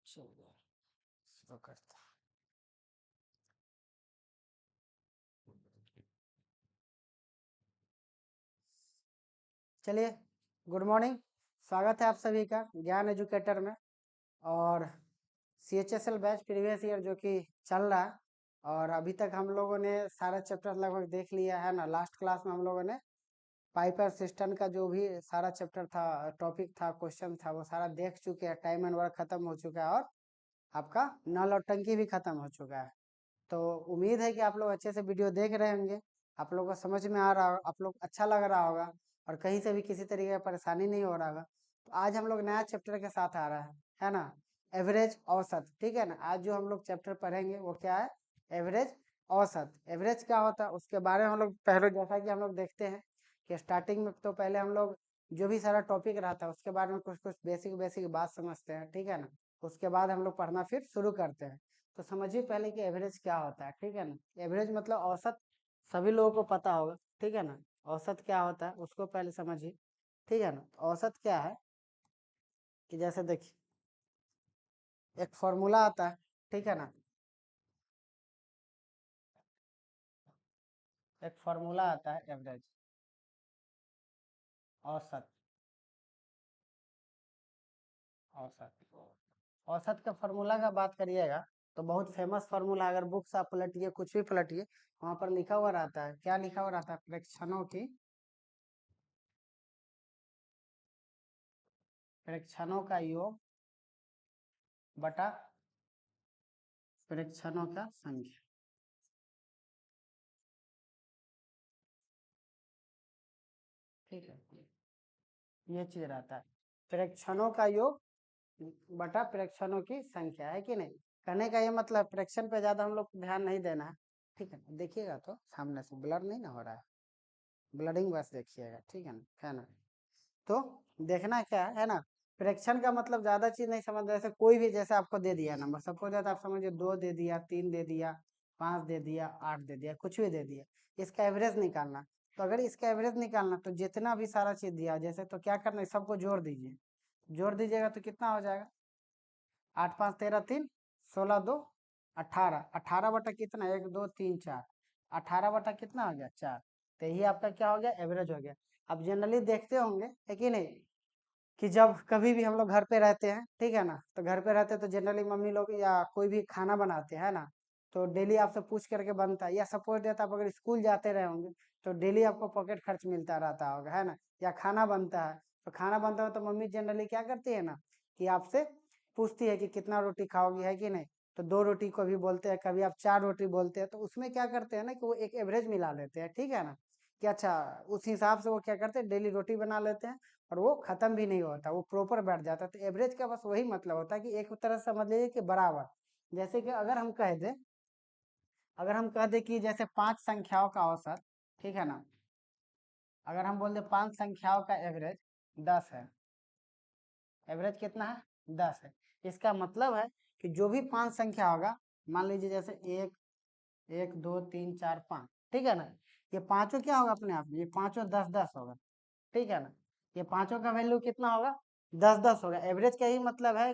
चलिए शुरू करते हैं। चलिए, गुड मॉर्निंग। स्वागत है आप सभी का ज्ञान एजुकेटर में। और CHSL बैच प्रीवियस ईयर जो कि चल रहा है, और अभी तक हम लोगों ने सारा चैप्टर लगभग देख लिया है ना। लास्ट क्लास में हम लोगों ने पाइपर सिस्टम का जो भी सारा चैप्टर था, टॉपिक था, क्वेश्चन था, वो सारा देख चुके हैं। टाइम एंड वर्क खत्म हो चुका है और आपका नल और टंकी भी खत्म हो चुका है। तो उम्मीद है कि आप लोग अच्छे से वीडियो देख रहे होंगे, आप लोगों को समझ में आ रहा होगा, आप लोग अच्छा लग रहा होगा और कहीं से भी किसी तरीके की परेशानी नहीं हो रहा होगा। तो आज हम लोग नया चैप्टर के साथ आ रहा है ना, एवरेज औसत। ठीक है ना, आज जो हम लोग चैप्टर पढ़ेंगे वो क्या है, एवरेज औसत। एवरेज क्या होता है उसके बारे में हम लोग पहले, जैसा कि हम लोग देखते हैं कि स्टार्टिंग में तो पहले हम लोग जो भी सारा टॉपिक रहता है उसके बारे में कुछ कुछ बेसिक बेसिक बात समझते हैं। ठीक है ना, उसके बाद हम लोग पढ़ना फिर शुरू करते हैं। तो समझिए पहले कि एवरेज क्या होता है। ठीक है ना, एवरेज मतलब औसत, सभी लोगों को पता होगा। ठीक है ना, औसत क्या होता है उसको पहले समझिए। ठीक है ना, औसत क्या है कि जैसे देखिए एक फॉर्मूला आता है। ठीक है ना, एक फॉर्मूला आता है एवरेज, औसत। औसत औसत का फॉर्मूला का बात करिएगा तो बहुत फेमस फॉर्मूला, अगर बुक्स आप पलटिए, कुछ भी पलटिए, वहां पर लिखा हुआ रहता है। क्या लिखा हुआ रहता है, प्रेक्षणों का योग बटा प्रेक्षणों का संख्या। ठीक है, ये चीज रहता है, प्रेक्षणों का योग बटा प्रेक्षणों की संख्या, है कि नहीं। कहने का ये मतलब प्रेक्षण पे ज्यादा हम लोग ध्यान नहीं देना है। ठीक है, देखिएगा तो सामने से ब्लर नहीं ना हो रहा है, ब्लडिंग बस देखिएगा। ठीक है ना। तो देखना क्या है ना, प्रेक्षण का मतलब ज्यादा चीज नहीं समझ, जैसे कोई भी, जैसे आपको दे दिया नंबर, सपोज दैट आप समझिए 2 दे दिया, 3 दे दिया, 5 दे दिया, 8 दे दिया, कुछ भी दे दिया, इसका एवरेज निकालना। तो अगर इसका एवरेज निकालना तो जितना भी सारा चीज दिया जैसे, तो क्या करना है, सबको जोड़ दीजिए। जोड़ दीजिएगा तो कितना हो जाएगा, 8 5 13 3 16 2 18, 18 बटा कितना, 1 2 3 4, 18 बटा कितना हो गया, 4। तो यही आपका क्या हो गया, एवरेज हो गया। अब जनरली देखते होंगे है कि नहीं, कि जब कभी भी हम लोग घर पे रहते हैं, ठीक है ना, तो घर पे रहते हैं तो जनरली मम्मी लोग या कोई भी खाना बनाते हैं ना, तो डेली आपसे पूछ करके बनता है। या सपोज देता आप अगर स्कूल जाते रहे होंगे तो डेली आपको पॉकेट खर्च मिलता रहता होगा, है ना। या खाना बनता है, तो खाना बनता है तो मम्मी जनरली क्या करती है ना, कि आपसे पूछती है कि कितना रोटी खाओगी, है कि नहीं। तो 2 रोटी को भी बोलते हैं, कभी आप 4 रोटी बोलते हैं, तो उसमें क्या करते हैं ना कि वो एक एवरेज मिला लेते हैं। ठीक है ना, कि अच्छा उस हिसाब से वो क्या करते हैं, डेली रोटी बना लेते हैं और वो खत्म भी नहीं होता, वो प्रॉपर बैठ जाता है। तो एवरेज का बस वही मतलब होता है कि एक तरह से समझ लीजिए कि बराबर। जैसे कि अगर हम कह दें कि जैसे 5 संख्याओं का औसत, ठीक है ना, अगर हम बोल दें 5 संख्याओं का एवरेज 10 है, एवरेज कितना है, 10 है। इसका मतलब है कि जो भी 5 संख्या होगा, मान लीजिए जैसे 1 1 2 3 4 5, ठीक है ना, ये पांचों क्या होगा अपने आप में, ये पांचों 10 10 होगा। ठीक है ना, ये पांचों का वैल्यू कितना होगा, 10 10 होगा। एवरेज का ही मतलब है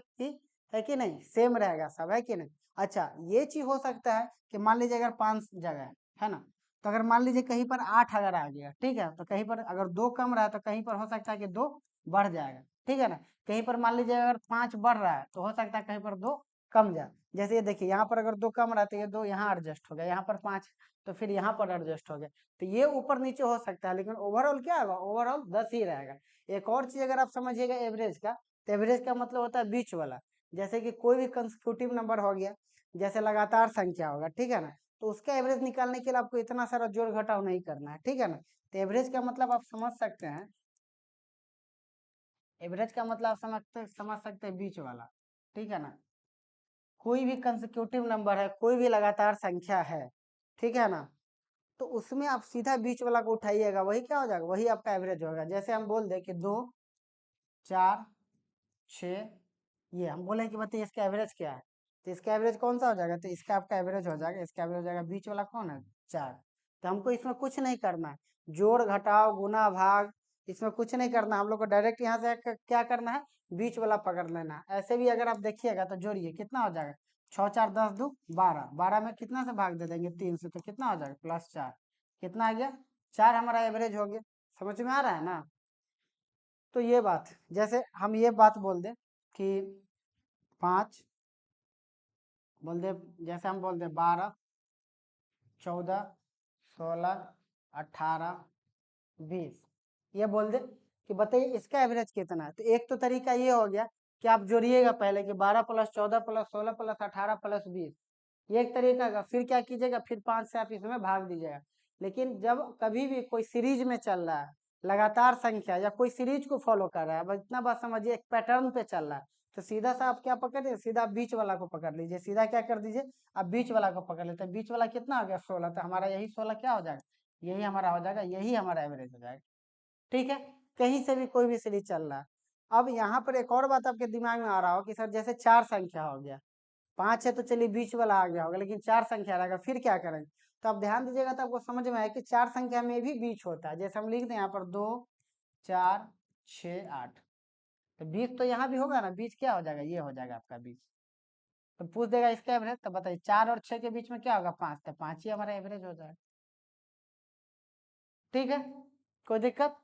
कि नहीं, सेम रहेगा सब, है कि नहीं। अच्छा, ये चीज हो सकता है कि मान लीजिए अगर 5 जगह है ना, तो अगर मान लीजिए कहीं पर 8 अगर आ गया, ठीक है, तो कहीं पर अगर 2 कम रहा है तो कहीं पर हो सकता है कि 2 बढ़ जाएगा। ठीक है ना, कहीं पर मान लीजिए अगर 5 बढ़ रहा है तो हो सकता है कहीं पर 2 कम जाए। जैसे ये देखिए, यहाँ पर अगर 2 कम रहा तो ये 2 यहाँ एडजस्ट हो गया, यहाँ पर 5 तो फिर यहाँ पर एडजस्ट हो गया। तो ये ऊपर नीचे हो सकता है, लेकिन ओवरऑल क्या होगा, ओवरऑल 10 ही रहेगा। एक और चीज अगर आप समझिएगा एवरेज का, तो एवरेज का मतलब होता है बीच वाला। जैसे कि कोई भी कंसेक्यूटिव नंबर हो गया, जैसे लगातार संख्या होगा, ठीक है ना, तो उसका एवरेज निकालने के लिए आपको इतना सारा जोड़ घटाव नहीं करना है। ठीक है ना, तो एवरेज का मतलब आप समझ सकते हैं, एवरेज का मतलब आप समझ सकते हैं बीच वाला। ठीक है ना, कोई भी कंसेक्यूटिव नंबर है, कोई भी लगातार संख्या है, ठीक है ना, तो उसमें आप सीधा बीच वाला को उठाइएगा, वही क्या हो जाएगा, वही आपका एवरेज होगा। जैसे हम बोल दे कि 2 4 6, ये हम बोले कि बताइए इसका एवरेज क्या है, तो इसका एवरेज कौन सा हो जाएगा, तो इसका आपका एवरेज हो जाएगा, इसका एवरेज हो जाएगा बीच वाला कौन है, 4। तो हमको इसमें कुछ नहीं करना है, जोड़ घटाव गुना भाग, इसमें कुछ नहीं करना, हम लोग को डायरेक्ट यहाँ से क्या करना है, बीच वाला पकड़ लेना। ऐसे भी अगर आप देखिएगा तो जोड़िए कितना हो जाएगा, 6 4 10 2 12, 12 में कितना से भाग दे देंगे 3 से, तो कितना हो जाएगा +4, कितना आ गया 4 हमारा एवरेज हो गया। समझ में आ रहा है ना। तो ये बात, जैसे हम ये बात बोल दे कि 5 बोल दे, जैसे हम बोल दे 12 14 16 18 20, ये बोल दे कि बताइए इसका एवरेज कितना है। तो एक तो तरीका ये हो गया कि आप जोड़िएगा पहले कि 12 + 14 + 16 + 18 + 20, ये एक तरीका का। फिर क्या कीजिएगा, फिर 5 से आप इसमें भाग दीजिएगा। लेकिन जब कभी भी कोई सीरीज में चल रहा है, लगातार संख्या या कोई सीरीज को फॉलो कर रहा है, बस इतना बात समझिए, एक पैटर्न पे चल रहा है, तो सीधा सा आप क्या पकड़िए, सीधा बीच वाला को पकड़ लीजिए। सीधा क्या कर दीजिए, आप बीच वाला को पकड़ लेते हैं। बीच वाला कितना हो गया 16, तो हमारा यही 16 क्या हो जाएगा, यही हमारा हो जाएगा, यही हमारा एवरेज हो जाएगा। ठीक है, कहीं से भी कोई भी सीरीज चल रहा है। अब यहाँ पर एक और बात आपके दिमाग में आ रहा हो कि सर जैसे 4 संख्या हो गया, 5 है तो चलिए बीच वाला आ गया होगा, लेकिन 4 संख्या रहेगा, फिर क्या करेंगे। तो आप ध्यान दीजिएगा तो आपको समझ में आए कि 4 संख्या में भी बीच होता है। जैसे हम लिख दें यहाँ पर 2 4 6 8, तो बीच तो यहाँ भी होगा ना, बीच क्या हो जाएगा, ये हो जाएगा आपका बीच। तो पूछ देगा इसका एवरेज, तो बताइए 4 और 6 के बीच में क्या होगा 5, तो 5 ही हमारा एवरेज हो जाएगा। ठीक है, कोई दिक्कत।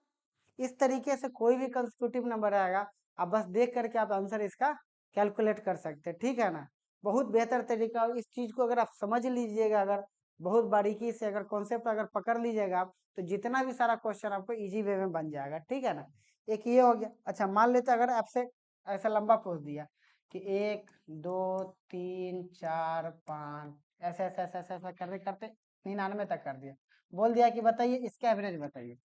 इस तरीके से कोई भी कंसेक्यूटिव नंबर आएगा, आप बस देख करके आप आंसर इसका कैलकुलेट कर सकते हैं। ठीक है ना, बहुत बेहतर तरीका। इस चीज को अगर आप समझ लीजिएगा, अगर बहुत बारीकी से अगर कॉन्सेप्ट अगर पकड़ लीजिएगा आप, तो जितना भी सारा क्वेश्चन आपको इजी वे में बन जाएगा। ठीक है ना, एक ये हो गया। अच्छा, मान लेते अगर आपसे ऐसा लंबा पूछ दिया कि 1 2 3 4 5, ऐसे ऐसे ऐसे ऐसे ऐसे करते करते 99 तक कर दिया, बोल दिया कि बताइए इसका एवरेज बताइए।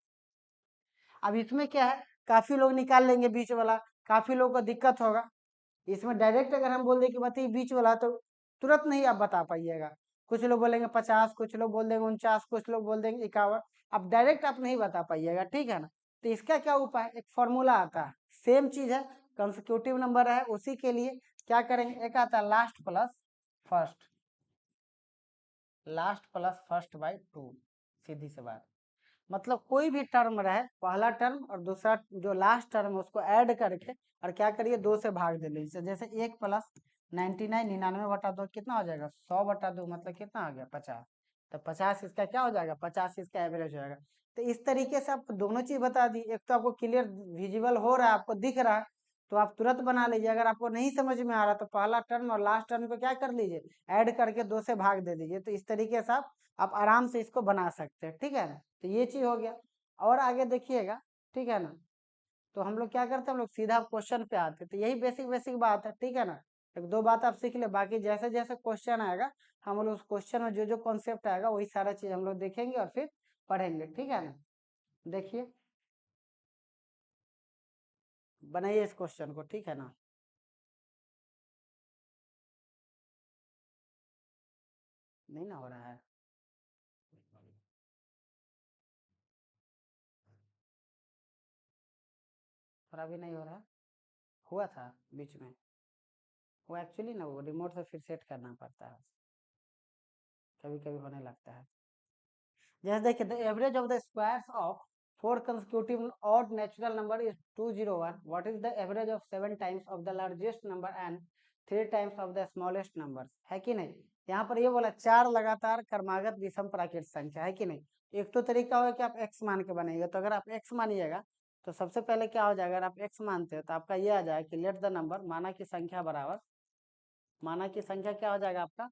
अब इसमें क्या है, काफी लोग निकाल लेंगे बीच वाला, काफी लोगों को दिक्कत होगा। इसमें डायरेक्ट अगर हम बोल दें कि बताइए बीच वाला, तो तुरंत नहीं आप बता पाइएगा। कुछ लोग बोलेंगे 50, कुछ लोग बोल देंगे 49, कुछ लोग बोल देंगे 51, अब डायरेक्ट आप नहीं बता पाइएगा। ठीक है ना, तो इसका क्या उपाय, एक फॉर्मूला आता है, सेम चीज है, कंसेक्यूटिव नंबर है, उसी के लिए क्या करेंगे, एक आता है last plus first, last plus first by 2, सीधी सी बात। मतलब कोई भी टर्म रहे, पहला टर्म और दूसरा जो लास्ट टर्म है उसको ऐड करके और क्या करिए 2 से भाग दे लीजिए। जैसे 1 + 99 99/2 कितना हो जाएगा 100/2, मतलब कितना आ गया 50, तो 50 इसका क्या हो जाएगा, 50 इसका एवरेज हो जाएगा। तो इस तरीके से आपको दोनों चीज बता दी, एक तो आपको क्लियर विजिबल हो रहा है, आपको दिख रहा है, तो आप तुरंत बना लीजिए। अगर आपको नहीं समझ में आ रहा तो पहला टर्म और लास्ट टर्म को क्या कर लीजिए, ऐड करके 2 से भाग दे दीजिए। तो इस तरीके से आप आराम से इसको बना सकते हैं। ठीक है ना, तो ये चीज हो गया। और आगे देखिएगा, ठीक है ना, तो हम लोग क्या करते हैं, हम लोग सीधा क्वेश्चन पे आते हैं। तो यही बेसिक बेसिक बात है। ठीक है ना, एक दो बात आप सीख ले, बाकी जैसे जैसे क्वेश्चन आएगा हम लोग उस क्वेश्चन में जो जो कॉन्सेप्ट आएगा वही सारा चीज हम लोग देखेंगे और फिर पढ़ेंगे। ठीक है ना, देखिए बनाइए इस क्वेश्चन को। ठीक है ना, नहीं ना हो रहा है, और अभी नहीं हो रहा, हुआ था बीच में। वो एक्चुअली ना वो रिमोट से फिर सेट करना पड़ता है, कभी कभी होने लगता है। जैसे देखिए, the average of the squares of 4 consecutive odd natural number is 201. What is the average of 7 times of the largest number and 3 times of the smallest numbers? है कि नहीं। यहाँ पर ये बोला 4 लगातार क्रमागत विषम प्राकृत संख्या, है कि नहीं। एक तो तरीका होगा कि आप x मान के बनाइएगा। तो अगर आप x मानिएगा तो सबसे पहले क्या हो जाएगा, अगर आप x मानते हो तो आपका ये आ जाएगा कि लेट द नंबर, माना की संख्या बराबर, माना की संख्या क्या हो जाएगा आपका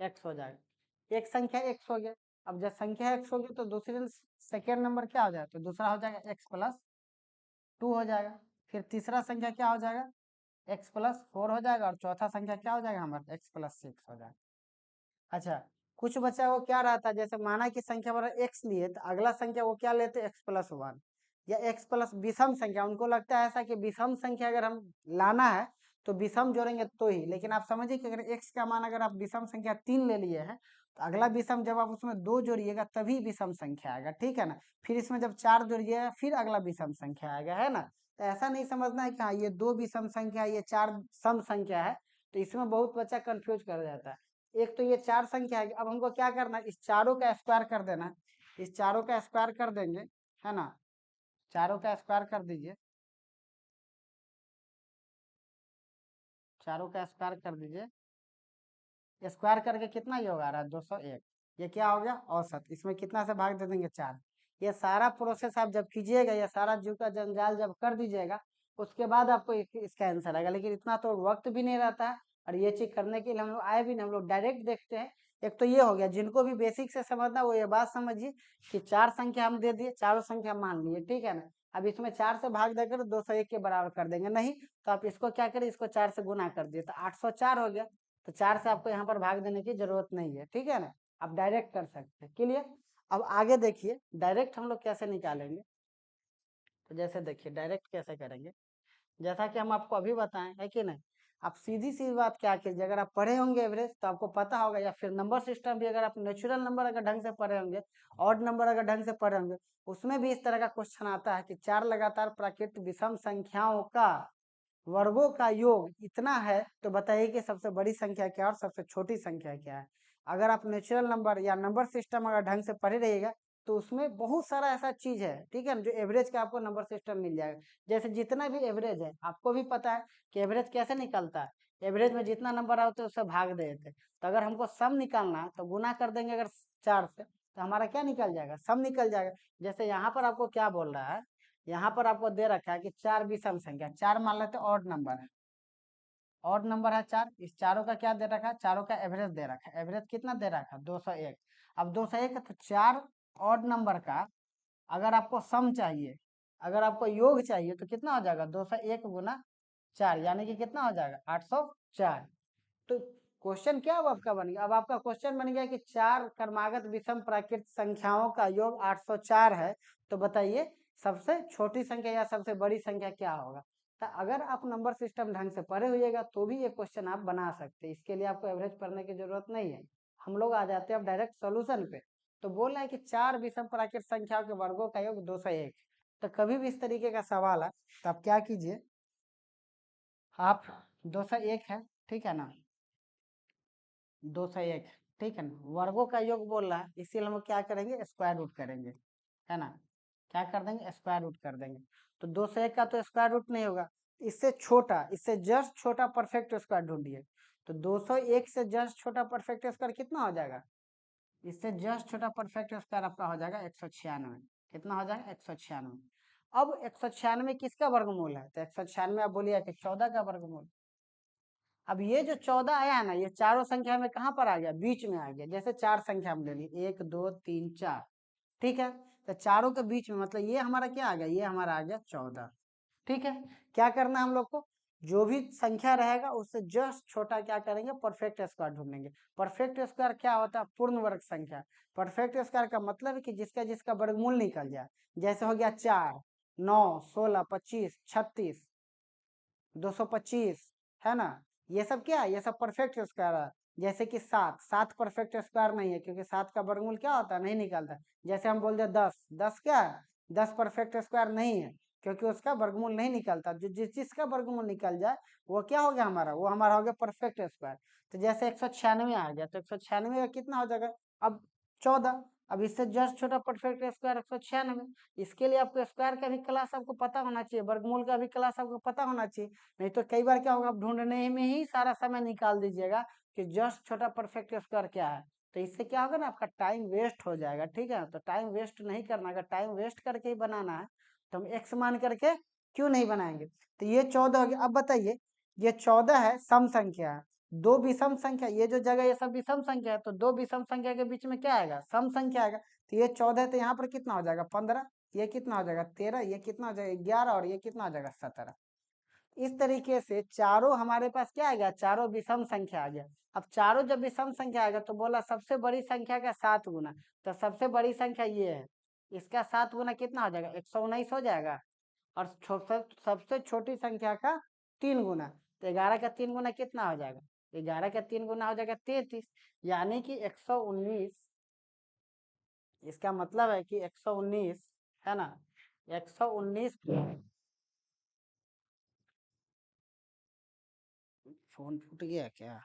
x हो जाएगा। एक संख्या x हो गया। अब जब संख्या x होगी तो दूसरे सेकेंड नंबर क्या हो जाएगा, तो दूसरा हो जाएगा x+2 हो जाएगा। फिर तीसरा संख्या क्या हो जाएगा, x+4 हो जाएगा। और चौथा संख्या क्या हो जाएगा हमारा, x+6 हो जाएगा। अच्छा, कुछ बच्चा वो क्या रहता है, जैसे माना की संख्या बराबर x लिए तो अगला संख्या वो क्या लेते हैं, x+1 या x+ विषम संख्या। उनको लगता है ऐसा कि विषम संख्या अगर हम लाना है तो विषम जोड़ेंगे तो ही। लेकिन आप समझिए कि अगर x का मान अगर आप विषम संख्या 3 ले लिए हैं तो अगला विषम जब आप उसमें 2 जोड़िएगा तभी विषम संख्या आएगा। ठीक है ना, फिर इसमें जब 4 जोड़िएगा फिर अगला विषम संख्या आएगा, है ना। तो ऐसा नहीं समझना है कि हाँ ये 2 विषम संख्या, ये 4 सम संख्या है। तो इसमें बहुत बच्चा कंफ्यूज कर जाता है। एक तो ये 4 संख्या है, अब हमको क्या करना है, इस चारों का स्क्वायर कर देना है। इस चारों का स्क्वायर कर देंगे, है ना, चारों का स्क्वायर कर दीजिए। चारों का स्क्वायर कर दीजिए, स्क्वायर करके कितना योग आ रहा है 201। ये क्या हो गया औसत, इसमें कितना से भाग दे देंगे 4। ये सारा प्रोसेस आप जब कीजिएगा, ये सारा जू का जंजाल जब कर दीजिएगा, उसके बाद आपको इसका आंसर आएगा। लेकिन इतना तो वक्त भी नहीं रहता है, और ये चीज करने के लिए हम लोग आए भी नहीं, हम लोग डायरेक्ट देखते हैं। एक तो ये हो गया, जिनको भी बेसिक से समझना वो ये बात समझिए कि 4 संख्या हम दे दिए, चारों संख्या मान लिए, ठीक है ना। अब इसमें 4 से भाग देकर 201 के बराबर कर देंगे, नहीं तो आप इसको क्या करें, इसको 4 से गुना कर दिए तो 804 हो गया। तो 4 से आपको यहाँ पर भाग देने की जरूरत नहीं है, ठीक है ना, आप डायरेक्ट कर सकते हैं। क्लियर। अब आगे देखिए डायरेक्ट हम लोग कैसे निकालेंगे। तो जैसे देखिए डायरेक्ट कैसे करेंगे, जैसा कि हम आपको अभी बताएं, है कि नहीं। आप सीधी सी बात क्या कीजिए, अगर आप पढ़े होंगे एवरेज तो आपको पता होगा, या फिर नंबर सिस्टम भी अगर आप नेचुरल नंबर अगर ढंग से पढ़े होंगे, ऑड नंबर अगर ढंग से पढ़े होंगे, उसमें भी इस तरह का क्वेश्चन आता है कि 4 लगातार प्राकृत विषम संख्याओं का वर्गों का योग इतना है, तो बताइए कि सबसे बड़ी संख्या क्या है और सबसे छोटी संख्या क्या है। अगर आप नेचुरल नंबर या नंबर सिस्टम अगर ढंग से पढ़े रहिएगा, तो उसमें बहुत सारा ऐसा चीज है, ठीक है ना, जो एवरेज का आपको नंबर सिस्टम मिल जाएगा। जैसे जितना भी एवरेज है, आपको भी पता है कि एवरेज कैसे निकलता है। एवरेज में जितना नंबर आता है उससे भाग देते हैं। तो अगर हमको सम निकालना है तो गुना कर देंगे अगर 4 से, तो हमारा क्या निकल जाएगा, सम निकल जाएगा। जैसे यहाँ पर आपको क्या बोल रहा है, यहाँ पर आपको दे रखा है कि 4 विषम संख्या, 4 मान लेते ऑड नंबर है, ऑड नंबर है 4, इस चारों का क्या दे रखा है, चारों का एवरेज दे रखा है। एवरेज कितना दे रखा है 201। अब 201 है तो 4 ऑड नंबर का अगर आपको सम चाहिए, अगर आपको योग चाहिए, तो कितना हो जाएगा 201 गुना 4, यानी कि कितना हो जाएगा 804। तो क्वेश्चन क्या अब आपका बन गया, अब आपका क्वेश्चन बन गया कि 4 क्रमागत विषम प्राकृत संख्याओं का योग 804 है। तो बताइए सबसे छोटी संख्या या सबसे बड़ी संख्या क्या होगा। तो अगर आप नंबर सिस्टम ढंग से पढ़े हुएगा तो भी ये क्वेश्चन आप बना सकते हैं, इसके लिए आपको एवरेज पढ़ने की जरूरत नहीं है। हम लोग आ जाते हैं अब डायरेक्ट सोल्यूशन पे। तो बोल रहा है कि 4 विषम प्राकृत संख्याओं के वर्गों का योग 201। तो कभी भी इस तरीके का सवाल है तो आप क्या कीजिए, आप 201 है, ठीक है ना, 201, ठीक है ना, वर्गों का योग बोल रहा है, इसीलिए हम क्या करेंगे स्क्वायर रूट करेंगे, है ना। क्या कर देंगे स्क्वायर रूट कर देंगे। तो 201 का तो स्क्वायर रूट नहीं होगा, इससे छोटा, इससे जस्ट छोटा परफेक्ट स्क्वायर ढूंढिए। तो 201 से जस्ट छोटा परफेक्ट स्क्वायर कितना हो जाएगा, इससे जस्ट छोटा परफेक्ट स्क्वायर आपका हो जाएगा 196। कितना हो जाएगा 196। अब 196 किसका वर्गमूल है, तो 196 आप बोलिए कि 14 का वर्गमूल। अब ये जो 14 आया है ना, ये चारों संख्या में कहाँ पर आ गया, बीच में आ गया। जैसे 4 संख्या हम ले ली 1 2 3 4, ठीक है। तो चारों के बीच में मतलब ये हमारा क्या आ गया, ये हमारा आ गया 14, ठीक है। क्या करना है हम लोग को, जो भी संख्या रहेगा उससे जस्ट छोटा क्या करेंगे परफेक्ट स्क्वायर ढूंढेंगे। परफेक्ट स्क्वायर क्या होता है, पूर्ण वर्ग संख्या। परफेक्ट स्क्वायर का मतलब है कि जिसका जिसका वर्गमूल निकल जाए। जैसे हो गया 4 9 16 25 36 225, है ना। ये सब क्या है, ये सब परफेक्ट स्क्वायर है। जैसे कि 7 7 परफेक्ट स्क्वायर नहीं है, क्योंकि 7 का वर्गमूल क्या होता है, नहीं निकलता। जैसे हम बोल दे 10 10 क्या है, 10 परफेक्ट स्क्वायर नहीं है, क्योंकि उसका वर्गमूल नहीं निकलता। जो जिसका वर्गमूल निकल जाए वो क्या हो गया हमारा, वो हमारा हो गया परफेक्ट स्क्वायर। तो जैसे 196 आ गया, तो 196 का कितना हो जाएगा अब 14। अब इससे जस्ट छोटा परफेक्ट स्क्वायर 196। इसके लिए आपको स्क्वायर का भी क्लास आपको पता होना चाहिए, वर्गमूल का भी क्लास आपको पता होना चाहिए। नहीं तो कई बार क्या होगा, आप ढूंढने में ही सारा समय निकाल दीजिएगा कि जस्ट छोटा परफेक्ट स्क्वायर क्या है। तो इससे क्या होगा ना, आपका टाइम वेस्ट हो जाएगा, ठीक है। तो टाइम वेस्ट नहीं करना, अगर टाइम वेस्ट करके ही बनाना है तो हम एक्स मान करके क्यों नहीं बनाएंगे। तो ये 14 हो गया। अब बताइए ये 14 है, सम संख्या है। दो विषम संख्या, ये जो जगह ये सब विषम संख्या है, तो दो विषम संख्या के बीच में क्या आएगा, सम संख्या आएगा। तो ये 14 तो यहाँ पर कितना हो जाएगा 15, ये कितना हो जाएगा 13, ये कितना हो जाएगा 11, और ये कितना हो जाएगा 17। इस तरीके से चारों हमारे पास क्या आ गया, चारों विषम संख्या आ गया। अब चारों जब विषम संख्या आएगा तो बोला सबसे बड़ी संख्या का 7 गुना। तो सबसे बड़ी संख्या ये है, इसका 7 गुना कितना हो जाएगा 119 हो जाएगा। और सबसे छोटी संख्या का 3 गुना, तो 11 का 3 गुना कितना हो जाएगा, 11 का 3 गुना हो जाएगा 33, यानी कि 119। इसका मतलब है कि 119, है ना, 119। फोन फूट गया क्या।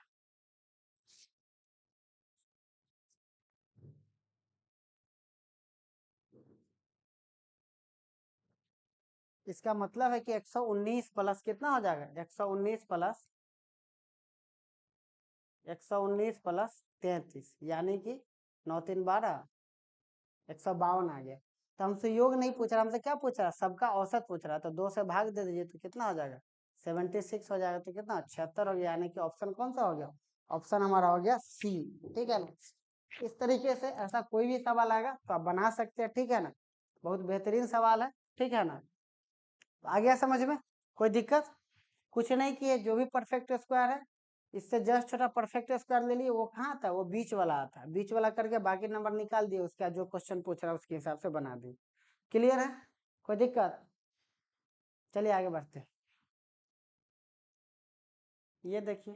इसका मतलब है कि 119 प्लस कितना हो जाएगा, 119 प्लस 119 प्लस 33 यानी कि 9 3 12, 152 आ गया। तो हमसे योग नहीं पूछ रहा, हमसे क्या पूछ रहा, सबका औसत पूछ रहा। तो 2 से भाग दे दीजिए तो कितना हो जाएगा, 76 हो जाएगा। तो कितना 76 हो गया, यानी कि ऑप्शन कौन सा हो गया, ऑप्शन हमारा हो गया सी। ठीक है ना। इस तरीके से ऐसा कोई भी सवाल आएगा तो आप बना सकते हैं। ठीक है ना, बहुत बेहतरीन सवाल है। ठीक है ना, आ गया समझ में, कोई दिक्कत कुछ नहीं किए। जो भी परफेक्ट स्क्वायर है इससे जस्ट छोटा परफेक्ट स्क्वायर ले लिए, वो कहाँ था, वो बीच वाला आता है, बीच वाला करके बाकी नंबर निकाल दिए, उसका जो क्वेश्चन पूछ रहा है उसके हिसाब से बना दी। क्लियर है, कोई दिक्कत, चलिए आगे बढ़ते हैं। ये देखिए,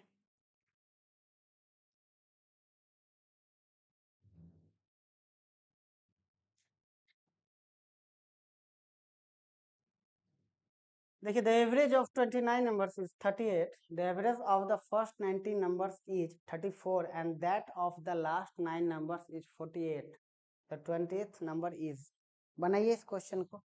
देखिए the average of 29 numbers is 38, the average of the first 19 numbers is 34 and that of the last 9 numbers is 48, the 20th number is। बनाइए इस क्वेश्चन को।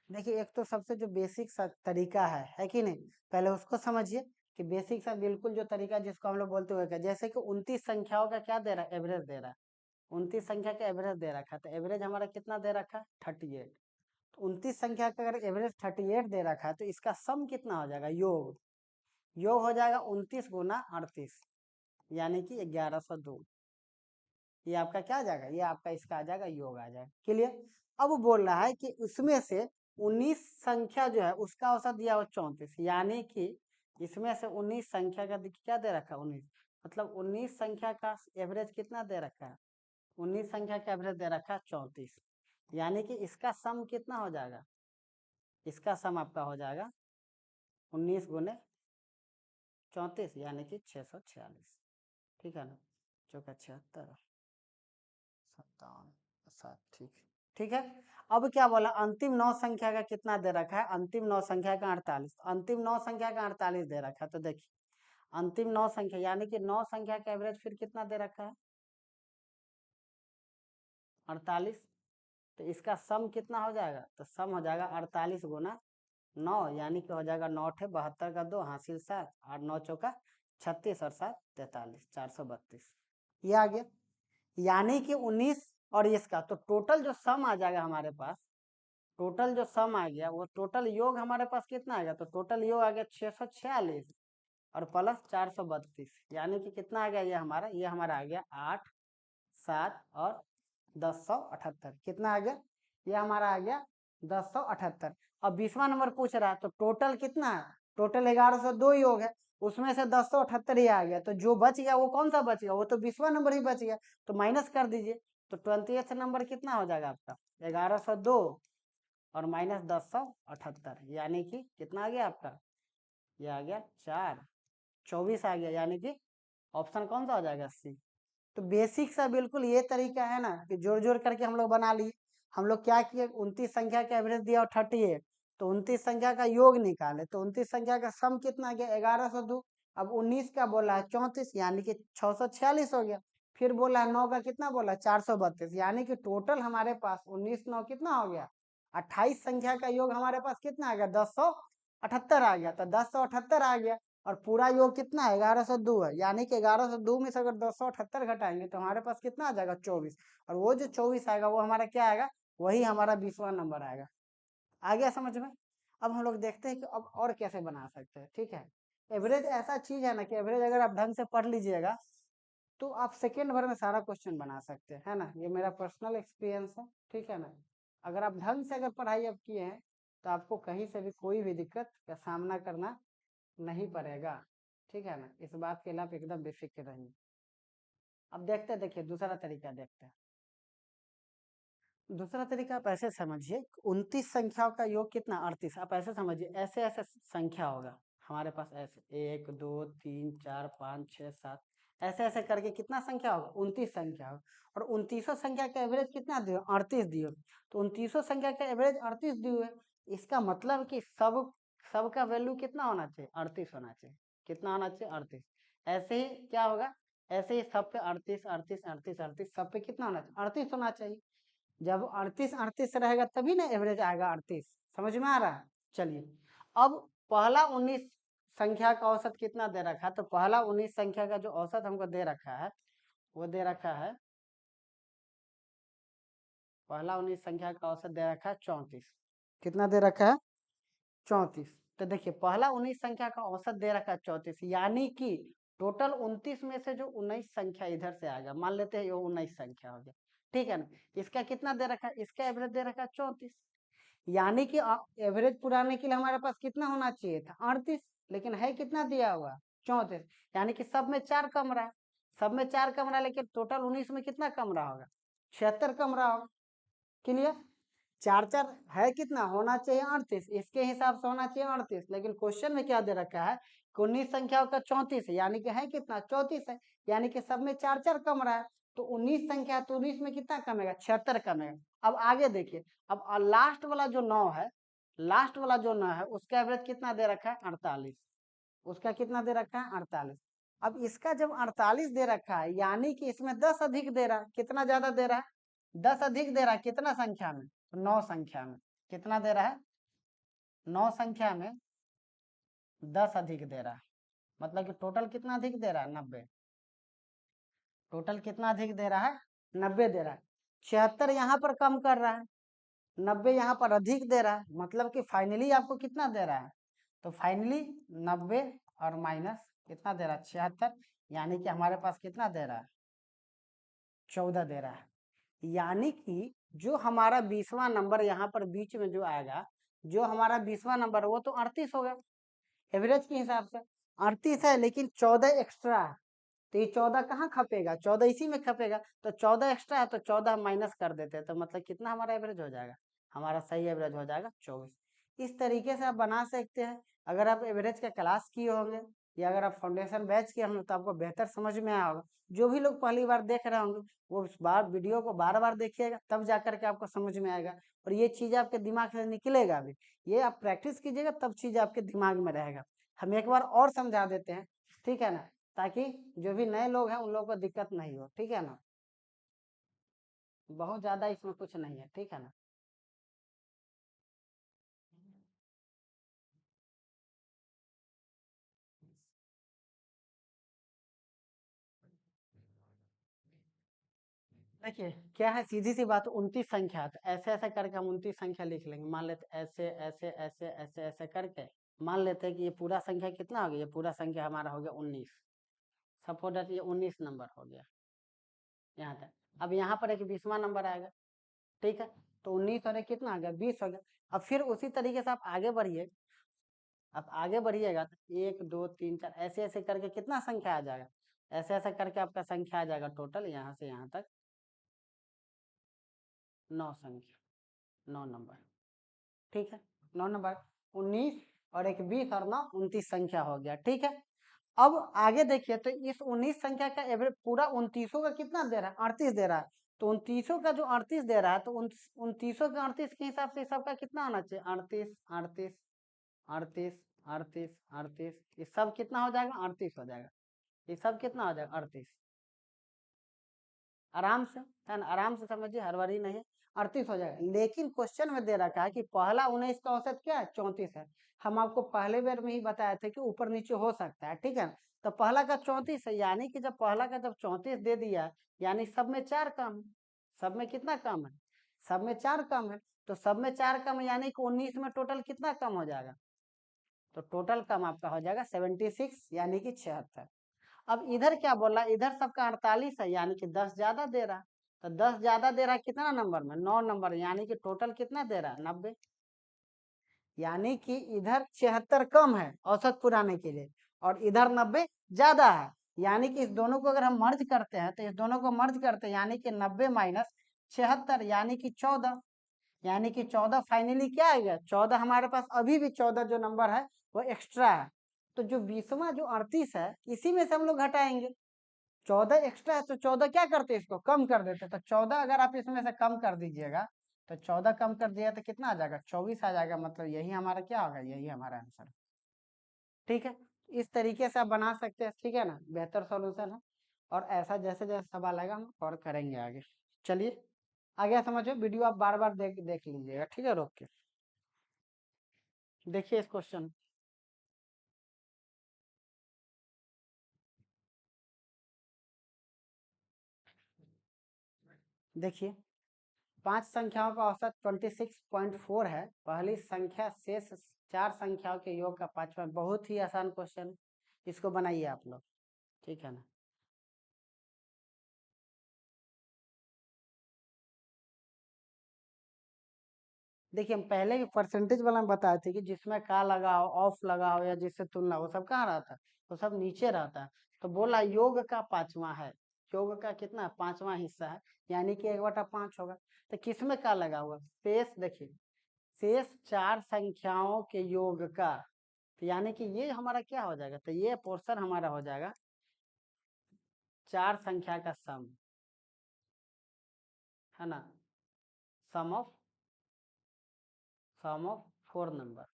देखिए एक तो सबसे जो बेसिक सा तरीका है कि नहीं, पहले उसको समझिए कि बेसिक सा बिल्कुल जो तरीका जिसको हम लोग बोलते हुए, जैसे कि 29 संख्याओं का क्या दे रहा है, एवरेज दे रहा है। 29 संख्या का एवरेज दे रखा है, तो एवरेज हमारा कितना दे रखा है, 38। तो 29 संख्या का अगर एवरेज 38 दे रखा है तो इसका सम कितना हो जाएगा, योग। योग हो जाएगा 29 गुना 38 यानी कि 1102। ये आपका क्या आ जाएगा, ये आपका इसका आ जाएगा, योग आ जाएगा। क्लियर। अब बोल रहा है कि उसमें से 19 संख्या जो है उसका औसत दिया हुआ 34, यानी कि इसमें से 19 संख्या का क्या दे रखा है, 19, मतलब 19 संख्या का एवरेज कितना दे रखा है, 19 संख्या का एवरेज दे रखा है 34, यानी कि इसका सम कितना हो जाएगा, इसका सम आपका हो जाएगा 19 गुने 34 यानी कि 646। ठीक है ना, चौका 76 57 7, ठीक। ठीक है। अब क्या बोला, अंतिम 9 संख्या का कितना दे रखा है, अंतिम 9 संख्या का 48, अंतिम 9 संख्या का 48 दे रखा है। तो देखिए अंतिम 9 संख्या यानी कि 9 संख्या का एवरेज फिर कितना दे रखा है, 48। तो इसका सम कितना हो जाएगा, तो सम हो जाएगा 48 गुना 9 यानी कि हो जाएगा 9 × 72 का 2 हासिल 7, 8 9 चौका 36 और 7 43, 432। ये आ गया, यानी कि 19 और इसका तो टोटल जो सम आ जाएगा हमारे पास, टोटल जो सम आ गया वो टोटल योग हमारे पास कितना आ गया, तो टोटल योग आ गया 646 और प्लस 432, यानी कि कितना आ गया, ये हमारा आ गया 8 7 और 1078। कितना आ गया, ये हमारा आ गया 1078। अब 20वां नंबर पूछ रहा है तो टोटल कितना है, टोटल 1102 योग है, उसमें से 1078 ही आ गया। तो जो बच गया वो कौन सा बच गया, वो तो 20वां नंबर ही बच गया, तो माइनस कर दीजिए। तो 20th नंबर कितना हो जाएगा आपका, 1102 और माइनस 1078, यानी कि कितना आ गया आपका, ये आ गया 4 24 आ गया, यानी कि ऑप्शन कौन सा हो जाएगा, सी। तो बेसिक सा बिल्कुल ये तरीका है ना कि जोड़ जोड़ करके हम लोग बना लिए। हम लोग क्या किए, 29 संख्या का एवरेज दिया और 38, तो 29 संख्या का योग निकाले, तो 29 संख्या का सम कितना आ गया, 1102। अब 19 का बोला है 34 यानी कि 646 हो गया। फिर बोला है 9 का कितना बोला, 432, यानी कि टोटल हमारे पास 19 9 कितना हो गया, 28 संख्या का योग हमारे पास कितना आ गया, 1078 आ गया। तो 1078 आ गया और पूरा योग कितना है, 1102 है, यानी कि 1102 में से अगर 1078 घटाएंगे तो हमारे पास कितना आ जाएगा, 24। और वो जो 24 आएगा वो हमारा क्या आएगा, वही हमारा 20वां नंबर आएगा। आ गया समझ में। अब हम लोग देखते हैं कि अब और कैसे बना सकते हैं। ठीक है, एवरेज ऐसा चीज है ना कि एवरेज अगर आप ढंग से पढ़ लीजिएगा तो आप सेकेंड भर में सारा क्वेश्चन बना सकते हैं, है ना, ये मेरा पर्सनल एक्सपीरियंस है। ठीक है ना, अगर आप ढंग से अगर पढ़ाई अब किए हैं तो आपको कहीं से भी कोई भी दिक्कत का सामना करना नहीं पड़ेगा। ठीक है ना, इस बात के लिए आप एकदम बेफिक्र रहिए। अब देखते हैं, देखिए दूसरा तरीका देखते हैं। दूसरा तरीका आप ऐसे समझिए, 29 संख्याओं का योग कितना, 38। आप ऐसे समझिए, ऐसे ऐसे संख्या होगा हमारे पास, ऐसे 1 2 3 4 5 6 7 ऐसे ऐसे करके कितना संख्या होगा, 29 संख्या होगा। और 29 संख्या का एवरेज कितना दियो, 38 दियो। तो 29 संख्या का एवरेज 38 दियो है, इसका मतलब कि सबका वैल्यू कितना होना चाहिए, 38 होना चाहिए। कितना होना चाहिए, 38। ऐसे ही क्या होगा, ऐसे ही सब पे 38 38 38 38 सब पे कितना होना चाहिए? 38 होना चाहिए। जब 38 38 रहेगा तभी ना एवरेज आएगा 38। समझ में आ रहा है? चलिए अब पहला 19 संख्या का औसत कितना दे रखा है? तो पहला 19 संख्या का जो औसत हमको दे रखा है वो दे रखा है, पहला 19 संख्या का औसत दे रखा है 34। कितना दे रखा है? 34। तो देखिए पहला 19 संख्या का औसत दे रखा है 34, यानी कि टोटल 29 में से जो 19 संख्या इधर से आएगा, मान लेते हैं ये 19 संख्या हो गया, ठीक है ना। इसका कितना दे रखा है? इसका एवरेज दे रखा है 34, यानी कि एवरेज पुराने के लिए हमारे पास कितना होना चाहिए था? 38, लेकिन है कितना दिया हुआ? 34, यानी कि सब में 4 कमरा है, सब में 4 कमरा, लेकिन टोटल 19 में कितना कमरा होगा? 76 कमरा होगा। क्लियर? 4 4 है कितना होना चाहिए? 38, इसके हिसाब से होना चाहिए 38, लेकिन क्वेश्चन में क्या दे रखा है? 19 संख्याओं का 34 है, यानी कि है कितना? 34 है, यानी कि सब में 4 4 कमरा है। तो 19 संख्या, तो 19 में कितना कमेगा? 76 कमेगा। अब आगे देखिए, अब लास्ट वाला जो 9 है, लास्ट वाला जो 9 है उसका एवरेज कितना दे रखा है? 48। उसका कितना दे रखा है? 48। अब इसका जब 48 दे रखा है, यानी कि इसमें 10 अधिक दे रहा है। कितना ज्यादा दे रहा है? 10 अधिक दे रहा है। कितना संख्या में? 9 संख्या में। कितना दे रहा है? 9 संख्या में 10 अधिक दे रहा है, मतलब कि टोटल कितना अधिक दे रहा है? 90। टोटल कितना अधिक दे रहा है? 90 दे रहा है। 76 यहाँ पर कम कर रहा है, 90 यहाँ पर अधिक दे रहा है, मतलब कि फाइनली आपको कितना दे रहा है? तो फाइनली 90 और माइनस कितना दे रहा है? 76, यानी कि हमारे पास कितना दे रहा है? 14 दे रहा है। यानी कि जो हमारा 20वां नंबर यहाँ पर बीच में जो आएगा, जो हमारा 20वां नंबर वो तो 38 होगा एवरेज के हिसाब से। 38 है, लेकिन 14 एक्स्ट्रा है, तो ये 14 कहाँ खपेगा? 14 इसी में खपेगा। तो 14 एक्स्ट्रा है, तो 14 माइनस कर देते हैं, तो मतलब कितना हमारा एवरेज हो जाएगा? हमारा सही एवरेज हो जाएगा 24। इस तरीके से आप बना सकते हैं। अगर आप एवरेज का क्लास किए होंगे या अगर आप फाउंडेशन बैच किए होंगे तो आपको बेहतर समझ में आया होगा। जो भी लोग पहली बार देख रहे होंगे वो उस बार वीडियो को बार बार देखिएगा, तब जाकर के आपको समझ में आएगा और ये चीज आपके दिमाग से निकलेगा भी। ये आप प्रैक्टिस कीजिएगा तब चीज आपके दिमाग में रहेगा। हम एक बार और समझा देते हैं, ठीक है ना, ताकि जो भी नए लोग हैं उन लोगों को दिक्कत नहीं हो, ठीक है ना। बहुत ज्यादा इसमें कुछ नहीं है, ठीक है ना। देखिए क्या है, सीधी सी बात, 29 संख्या है, तो ऐसे ऐसे करके हम 29 संख्या लिख लेंगे। मान लेते ऐसे ऐसे ऐसे ऐसे ऐसे करके मान लेते हैं कि ये पूरा संख्या कितना हो गया? ये पूरा संख्या हमारा हो गया 19। सपोज दैट ये 19 नंबर हो गया यहाँ तक। अब यहाँ पर एक 20वां नंबर आएगा, ठीक है, तो 19 और एक कितना आ गया? 20 हो गया। अब फिर उसी तरीके से आप आगे बढ़िए, आप आगे बढ़िएगा तो 1 2 3 4 ऐसे ऐसे करके कितना संख्या आ जाएगा? ऐसे ऐसे करके आपका संख्या आ जाएगा टोटल यहाँ से यहाँ तक 9 संख्या, 9 नंबर, ठीक है। 9 नंबर, 19 और एक 20 और 9 29 संख्या हो गया, ठीक है। अब आगे देखिए, तो इस 19 संख्या का एवरेज पूरा 29 का कितना दे रहा है? 38 दे रहा है। तो 29 का जो 38 दे रहा है, तो 29 के 38 के हिसाब से सबका कितना होना चाहिए? 38 38 38 38 38, ये सब कितना हो जाएगा? 38 हो जाएगा। ये सब कितना हो जाएगा? 38। आराम से है ना, आराम से समझिए, हर बारी नहीं है। 38 हो जाएगा, लेकिन क्वेश्चन में दे रखा है कि पहला 19 का औसत क्या है? 34 है। हम आपको पहले बार में ही बताए थे कि ऊपर नीचे हो सकता है, ठीक है। तो पहला का 34 है, यानी कि जब पहला का जब 34 दे दिया, यानी सब में 4 कम है। सब में कितना कम है? सब में 4 कम है। तो सब में 4 कम है, यानी कि 19 में टोटल कितना कम हो जाएगा? तो टोटल कम आपका हो जाएगा 76, यानी कि 76। अब इधर क्या बोल रहा है? इधर सबका 48 है, यानी कि 10 ज्यादा दे रहा है। तो 10 ज्यादा दे रहा है कितना नंबर में? 9 नंबर, यानी कि टोटल कितना दे रहा है? 90। यानी कि इधर 76 कम है औसत पुराने के लिए और इधर 90 ज्यादा है। यानी कि इस दोनों को अगर हम मर्ज करते हैं, तो इस दोनों को मर्ज करते हैं, यानी कि 90 माइनस 76, यानी कि 14। यानी कि 14 फाइनली क्या आ गया? 14 हमारे पास अभी भी 14 जो नंबर है वो एक्स्ट्रा है। तो जो 20वां जो 38 है, इसी में से हम लोग घटाएंगे। 14 एक्स्ट्रा है, तो 14 क्या करते? इसको कम कर देते। तो 14 अगर आप इसमें से कम कर दीजिएगा, तो 14 कम कर दिया तो कितना आ जाएगा? 24 आ जाएगा। मतलब यही हमारा क्या होगा? यही हमारा आंसर, ठीक है। इस तरीके से आप बना सकते हैं, ठीक है ना, बेहतर सॉल्यूशन है। और ऐसा जैसे जैसे सवाल आएगा हम और करेंगे आगे। चलिए आगे समझो, वीडियो आप बार बार देख देख लीजिएगा, ठीक है, रोक के देखिए इस क्वेश्चन। देखिए 5 संख्याओं का औसत 26.4 है। पहली संख्या शेष 4 संख्याओं के योग का पांचवा। बहुत ही आसान क्वेश्चन, इसको बनाइए आप लोग, ठीक है ना। देखिए हम पहले ही परसेंटेज वाला में बताए थे कि जिसमें का लगा हो, ऑफ लगा हो या जिससे तुलना, वो सब कहाँ रहता है, वो सब नीचे रहता है। तो बोला योग का पांचवा है, योग का कितना, पांचवा हिस्सा है, यानी कि 1/5 होगा। तो किसमें का लगा हुआ, शेष, देखिए शेष 4 संख्याओं के योग का, तो यानी कि ये हमारा क्या हो जाएगा, तो ये पोर्शन हमारा हो जाएगा 4 संख्या का सम, है ना, सम ऑफ 4 नंबर,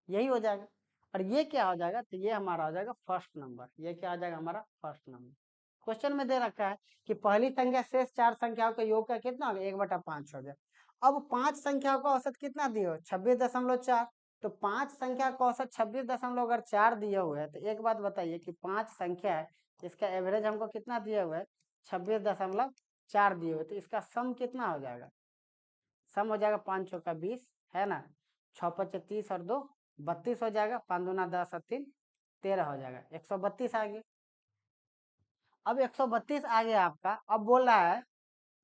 यही हो जाएगा। और ये क्या हो जाएगा, तो ये हमारा हो जाएगा फर्स्ट नंबर। ये क्या हो जाएगा, हमारा फर्स्ट नंबर। क्वेश्चन में दे रखा है कि पहली संख्या शेष 4 संख्याओं के योग का कितना हो गया, 1/5 हो गया। अब 5 संख्याओं का औसत कितना दिए हो, 26.4। तो 5 संख्या का औसत 26.4 दिए हुए है। तो एक बात बताइए कि 5 संख्या है, इसका एवरेज हमको कितना दिया हुआ है, 26.4 दिए हुए। तो इसका सम कितना हो जाएगा, सम हो जाएगा 5 चौका 20, है ना, 6 5 30 और 2 32 हो जाएगा, 5 दूना 10 और 3 13 हो जाएगा, 132 आ गया। अब 132 आ गया आपका। अब बोल रहा है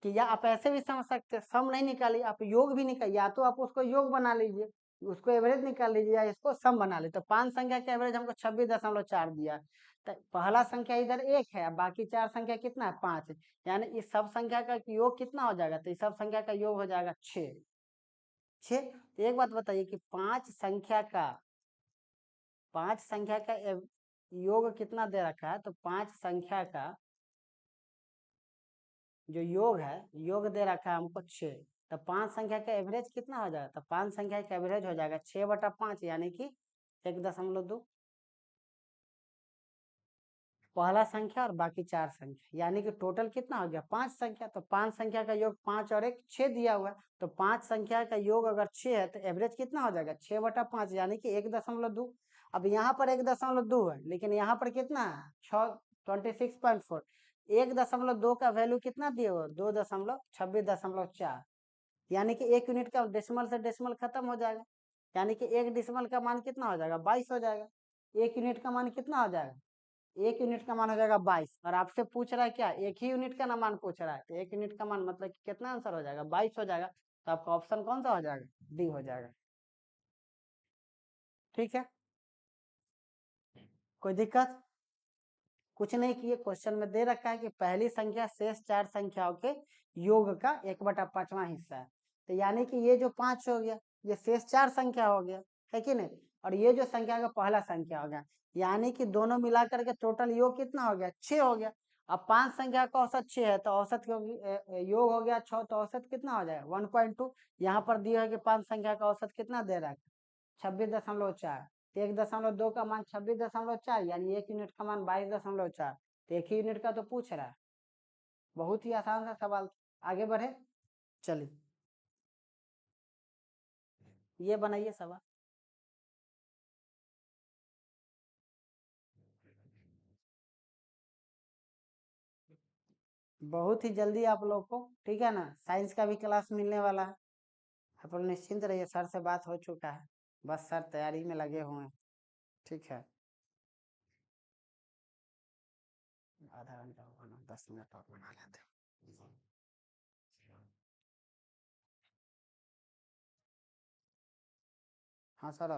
कि या आप ऐसे भी समझ सकते हैं, सम नहीं निकालिए, आप योग भी निकालिए, या तो आप उसको योग बना लीजिए, उसको एवरेज निकाल लीजिए, या इसको सम बना लीजिए। तो 5 संख्या का एवरेज हमको 26.4 दिया। तो पहला संख्या इधर 1 है, बाकी 4 संख्या कितना है, 5 है, यानी इस सब संख्या का योग कितना हो जाएगा, तो इस सब संख्या का योग हो जाएगा 6। तो एक बात बताइए कि 5 संख्या का योग कितना दे रखा है, तो 5 संख्या का जो योग है, योग दे रखा है हमको 6। तो 5 संख्या का एवरेज कितना हो जाएगा, तो 5 संख्या का एवरेज हो जाएगा 6/5, यानी कि 1.2। पहला संख्या और बाकी 4 संख्या, यानी कि टोटल कितना हो गया, 5 संख्या। तो 5 संख्या का योग 5 और 1 6 दिया हुआ है। तो 5 संख्या का योग अगर 6 है, तो एवरेज कितना हो जाएगा, 6/5, यानी कि 1.2। अब यहाँ पर 1.2 है, लेकिन यहाँ पर कितना है, 26.4। 1.2 का वैल्यू कितना दिए हुआ, 2.26.4, यानी कि 1 यूनिट का डेसिमल से डेसिमल खत्म हो जाएगा, यानी कि 1 डेसिमल का मान कितना हो जाएगा, 22 हो जाएगा। 1 यूनिट का मान कितना हो जाएगा, 1 यूनिट का मान हो जाएगा 22। और आपसे पूछ रहा है क्या, 1 ही यूनिट का ना मान पूछ रहा है, तो 1 यूनिट का मान मतलब कि कितना आंसर हो जाएगा, 22 हो जाएगा। तो आपका ऑप्शन कौन सा हो जाएगा, डी हो जाएगा। ठीक है, कोई दिक्कत, कुछ नहीं किए। क्वेश्चन में दे रखा है कि पहली संख्या शेष 4 संख्याओं के योग का 1/5वां हिस्सा है। तो यानी कि ये जो 5 हो गया, ये शेष 4 संख्या हो गया, है कि नहीं, और ये जो संख्या का पहला संख्या हो गया, यानी कि दोनों मिला करके टोटल योग कितना हो गया, 6 हो गया। अब 5 संख्या का औसत 6 है, तो औसत योग हो गया 6, तो औसत कितना हो जाएगा, 1.2। यहाँ पर दिया है कि 5 संख्या का औसत कितना दे रहा है, 26.4। 1.2 का मान 26.4, यानी 1 यूनिट का मान 22.4। तो 1 ही यूनिट का तो पूछ रहा है, बहुत ही आसान सा सवाल। आगे बढ़े, चलिए ये बनाइए सवाल। बहुत ही जल्दी आप लोग को, ठीक है ना, साइंस का भी क्लास मिलने वाला है। आप लोग निश्चिंत रहिए, सर से बात हो चुका है, बस सर तैयारी में लगे हुए हैं, ठीक है। आधा घंटा होगा ना, 10 मिनट और बना लेते हैं। हाँ सर,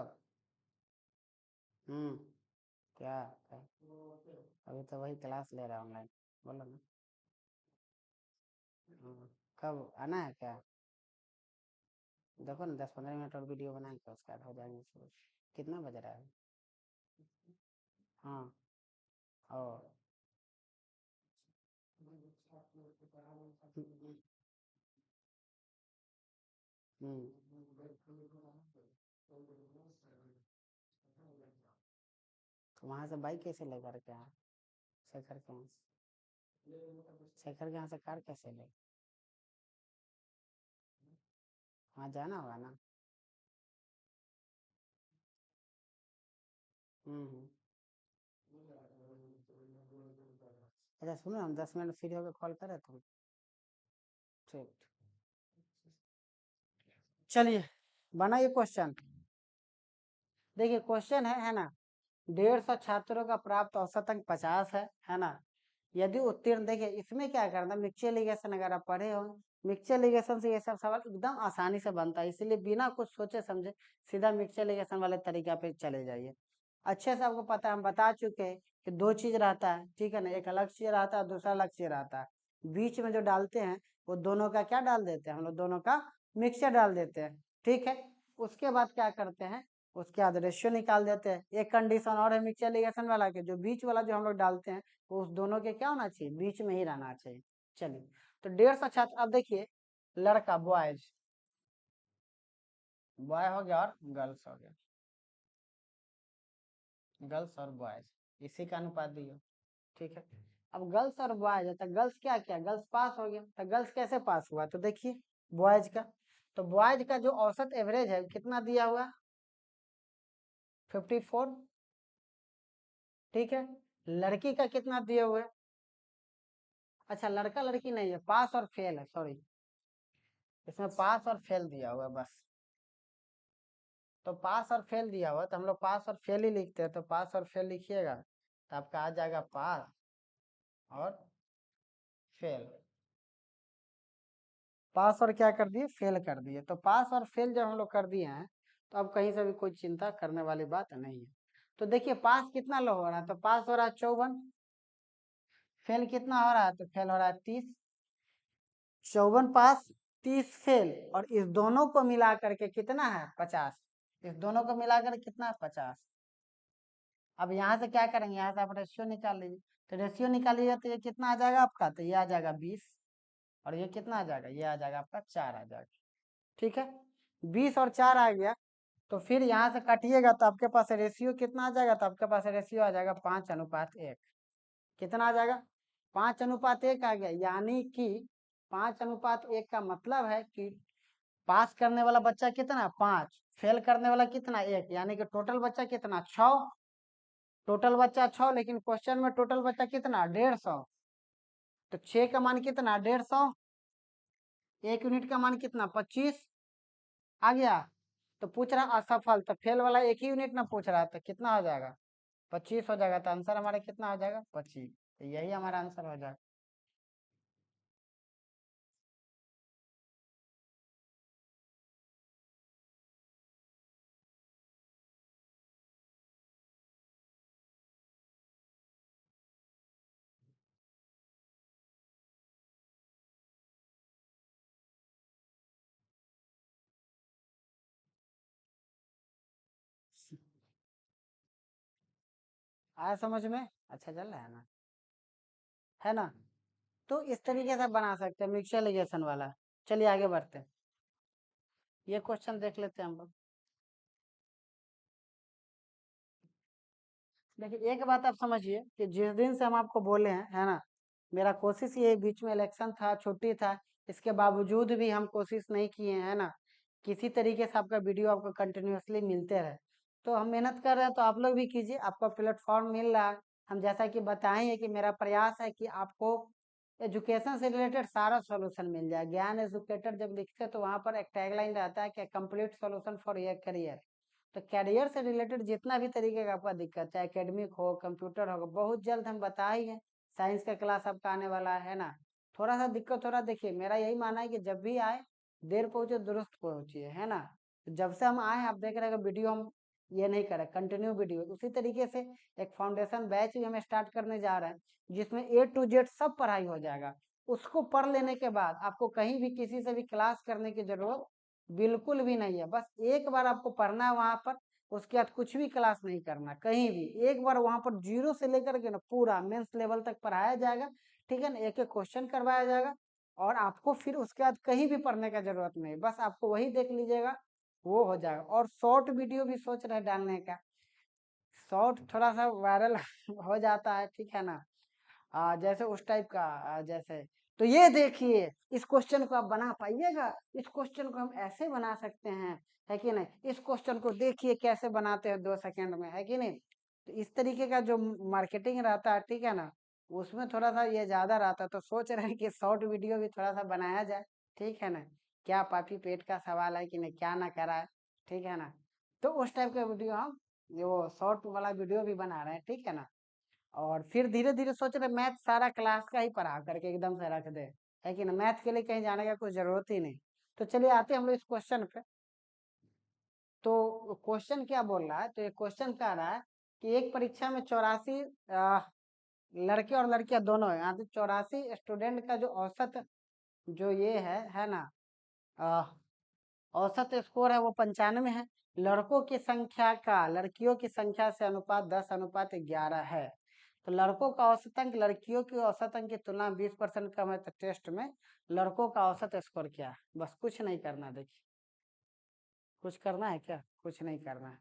हम्म, क्या अभी तो वही क्लास ले रहा है ऑनलाइन, बोलो ना। कब आना है क्या, देखो ना 10 15 मिनट और वीडियो बनाएंगे, उसके बाद हो जाएंगे शुरू। कितना बज रहा है, हाँ, और हम्म, तो वहाँ से बाइक कैसे लेकर के आए, शेखर के वहाँ से? शेखर के यहाँ से कार कैसे ले? वहाँ जाना होगा ना। अच्छा सुनो, हम 10 मिनट फ्री होकर कॉल करें तुम। ठीक, चलिए बनाइए क्वेश्चन। देखिए क्वेश्चन है ना, 150 छात्रों का प्राप्त औसत अंक 50 है ना। यदि उत्तीर्ण, देखिए इसमें क्या करना, मिक्सचर लिगेशन अगर आप पढ़े हो, मिक्सचर लिगेशन से ये सब सवाल एकदम आसानी से बनता है, इसलिए बिना कुछ सोचे समझे सीधा मिक्सचर लिगेशन वाले तरीका पे चले जाइए। अच्छे से आपको पता है, हम बता चुके हैं कि दो चीज रहता है, ठीक है ना, एक अलग चीज रहता है, दूसरा अलग चीज रहता है। बीच में जो डालते हैं वो दोनों का क्या डाल देते हैं, हम लोग दोनों का मिक्सचर डाल देते हैं, ठीक है। उसके बाद क्या करते हैं, उसके बाद रेशियो निकाल देते हैं। एक कंडीशन और है मिक्सचर लिगेशन वाला के, जो बीच वाला जो हम लोग डालते हैं वो उस दोनों के क्या होना चाहिए, बीच में ही रहना चाहिए। चलिए, तो 150 छात्र, अब देखिए लड़का बॉयज, बॉय हो गया और गर्ल्स हो गया, गर्ल्स और बॉयज इसी का अनुपात दियो, ठीक है। अब गर्ल्स और बॉयज है, तो गर्ल्स क्या किया, गर्ल्स पास हो गया, तो गर्ल्स कैसे पास हुआ, तो देखिए बॉयज का, तो बॉयज का जो औसत एवरेज है कितना दिया हुआ, 54, ठीक है। लड़की का कितना दिए हुए, अच्छा लड़का लड़की नहीं है, पास और फेल है, सॉरी, इसमें पास और फेल दिया हुआ है बस। तो पास और फेल दिया हुआ तो हम लोग पास और फेल ही लिखते हैं, तो पास और फेल लिखिएगा तो आपका आ जाएगा पास और फेल। पास और क्या कर दिए, फेल कर दिए, तो पास और फेल जब हम लोग कर दिए हैं तो अब कहीं से भी कोई चिंता करने वाली बात नहीं है। तो देखिए पास कितना लो हो रहा है, तो पास हो रहा है 54, फेल कितना हो रहा है, तो फेल हो रहा है 30, 54 पास 30 फेल, और इस दोनों को मिला करके कितना है 50, इस दोनों को मिलाकर कितना है 50। अब यहाँ से क्या करेंगे, यहाँ से आप रेशियो निकाल लीजिए, तो रेशियो निकालिएगा तो ये कितना आ जाएगा आपका, तो ये आ जाएगा 20, और ये कितना आ जाएगा, ये आ जाएगा आपका 4 आ जाएगा, ठीक है। 20 और 4 आ गया, तो फिर यहाँ से काटिएगा तो आपके पास रेशियो कितना आ जाएगा, तो आपके पास रेशियो आ जाएगा 5:1। कितना आ जाएगा, 5:1 आ गया, यानी कि 5:1 का मतलब है कि पास करने वाला बच्चा कितना 5, फेल करने वाला कितना 1, यानी कि टोटल बच्चा कितना 6, टोटल बच्चा 6, लेकिन क्वेश्चन में टोटल बच्चा कितना 150, तो 6 का मान कितना 150, 1 यूनिट का मान कितना 25 आ गया। तो पूछ रहा असफल, तो फेल वाला 1 ही यूनिट ना पूछ रहा, तो कितना हो जाएगा 25 हो जाएगा, तो आंसर हमारा कितना हो जाएगा 25, तो यही हमारा आंसर हो जाएगा। आया समझ में, अच्छा चल रहा है ना। तो इस तरीके से बना सकते हैं मिक्सचर लिगेशन वाला। चलिए आगे बढ़ते हैं, ये क्वेश्चन देख लेते हैं हम लोग। देखिए एक बात आप समझिए कि जिस दिन से हम आपको बोले हैं, है ना, मेरा कोशिश ये, बीच में इलेक्शन था, छुट्टी था, इसके बावजूद भी हम कोशिश नहीं किए हैं, है ना, किसी तरीके से आपका वीडियो आपको कंटिन्यूअसली मिलते रहे। तो हम मेहनत कर रहे हैं, तो आप लोग भी कीजिए, आपका प्लेटफॉर्म मिल रहा है। हम जैसा कि बताए हैं कि मेरा प्रयास है कि आपको एजुकेशन से रिलेटेड सारा सॉल्यूशन मिल जाए। ज्ञान एजुकेटर जब लिखते हैं तो वहाँ पर एक टैगलाइन रहता है कि complete solution for your career. तो कैरियर से रिलेटेड जितना भी तरीके का आपका दिक्कत, चाहे एकेडमिक हो, कंप्यूटर हो, बहुत जल्द हम बता ही हैं। साइंस का क्लास आपका आने वाला है ना। थोड़ा सा दिक्कत हो रहा, देखिए मेरा यही मानना है कि जब भी आए देर पहुंचे दुरुस्त पहुंचिए, है ना। तो जब से हम आए आप देख रहे हैं वीडियो हम ये नहीं करें, कंटिन्यू वीडियो, उसी तरीके से एक फाउंडेशन बैच भी हम स्टार्ट करने जा रहे हैं, जिसमें A to Z सब पढ़ाई हो जाएगा। उसको पढ़ लेने के बाद आपको कहीं भी किसी से भी क्लास करने की जरूरत बिल्कुल भी नहीं है। बस एक बार आपको पढ़ना है वहां पर, उसके बाद कुछ भी क्लास नहीं करना कहीं भी। एक बार वहां पर जीरो से लेकर के ना पूरा मेंस लेवल तक पढ़ाया जाएगा, ठीक है ना, एक एक क्वेश्चन करवाया जाएगा, और आपको फिर उसके बाद कहीं भी पढ़ने का जरूरत नहीं, बस आपको वही देख लीजिएगा, वो हो जाएगा। और शॉर्ट वीडियो भी सोच रहे डालने का, शॉर्ट थोड़ा सा वायरल हो जाता है, ठीक है ना। जैसे उस टाइप का जैसे तो ये देखिए इस क्वेश्चन को आप बना पाइएगा, इस क्वेश्चन को हम ऐसे बना सकते हैं, है कि नहीं। इस क्वेश्चन को देखिए कैसे बनाते हैं 2 सेकंड में, है कि नहीं। तो इस तरीके का जो मार्केटिंग रहता है, ठीक है ना, उसमें थोड़ा सा ये ज्यादा रहता है। तो सोच रहे हैं कि शॉर्ट वीडियो भी थोड़ा सा बनाया जाए, ठीक है ना। क्या पापी पेट का सवाल है कि नहीं, क्या ना करा है, ठीक है ना। तो उस टाइप का वीडियो हम वो शॉर्ट वाला वीडियो भी बना रहे हैं, ठीक है ना। और फिर धीरे धीरे सोच रहे मैथ सारा क्लास का ही पढ़ा करके एकदम से रख दे, है कि ना। मैथ के लिए कहीं जाने का कोई जरूरत ही नहीं। तो चलिए आते हैं हम लोग इस क्वेश्चन पे। तो क्वेश्चन क्या बोल रहा है, तो ये क्वेश्चन कह रहा है कि एक परीक्षा में 84 लड़के और लड़कियां दोनों है। यहाँ पे 84 स्टूडेंट का जो औसत जो ये है ना, औसत स्कोर है वो 95 है। लड़कों की संख्या का लड़कियों की संख्या से अनुपात 10:11 है। तो लड़कों का औसत अंक लड़कियों की औसत अंक की तुलना में 20% कम है। तो टेस्ट में लड़कों का औसत स्कोर क्या है, बस कुछ नहीं करना। देखिए कुछ करना है क्या, कुछ नहीं करना है।